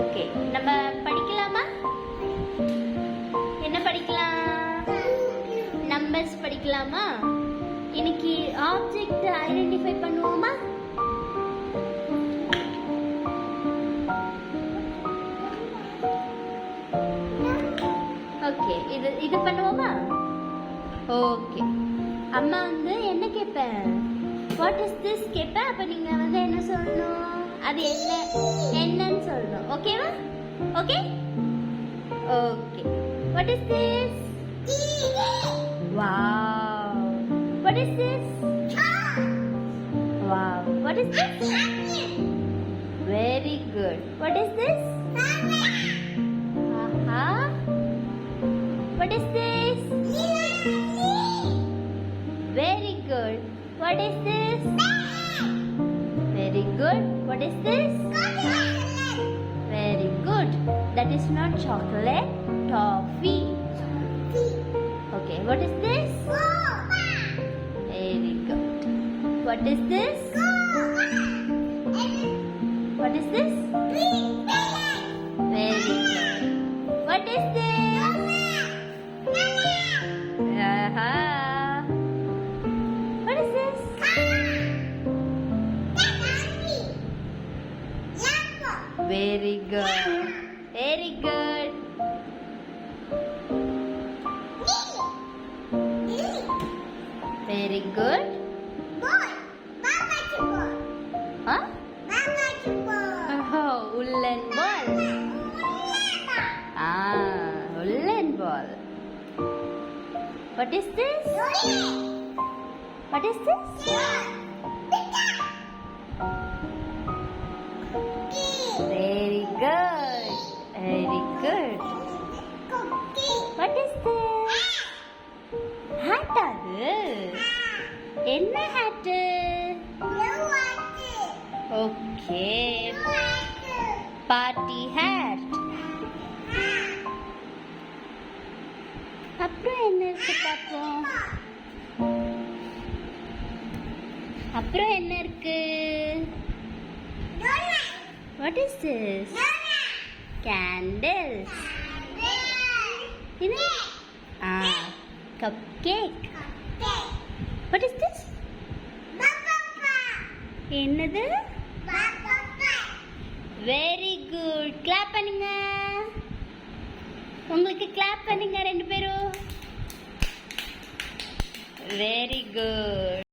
Okay, நம்ம படிக்கலாமா? என்ன படிக்கலாம்? நம்பர்ஸ் படிக்கலாமா? இன்னைக்கு ஆப்ஜெக்ட் ஐடென்டிஃபை பண்ணுவோமா? ஓகே, இது பண்ணுவோமா? ஓகே, அம்மா என்ன கேட்பேன், வாட் இஸ் திஸ் கேட்பேன். அப்ப நீங்க என்ன சொல்லணும், அது என்னன்னு சொல்லணும். ஓகேவா? Okay okay, what is this? Wow, what is this? Wow, what is this? Very good, what is this? Aha, what is this? Very good. What is this? Very good. What is this? Very good. That is not chocolate, toffee. Okay, what is this? Very good. What is this? What is this? Very good. What is this? What is this? Very good. Very good. Very good. Huh? Oh, woolen ball. Woolen ball. What is this? What is this? Very good. Very good. What is this? Hat அது? என்ன hat? Okay. Party hat. அப்புறம் என்ன இருக்கு பாப்போம். அப்புறம் என்ன இருக்கு? What is this? Candles. இது cupcake. What is this? என்னது? Very good. clap பண்ணுங்க. உங்களுக்கு clap பண்ணுங்க ரெண்டு பேரும். Very good.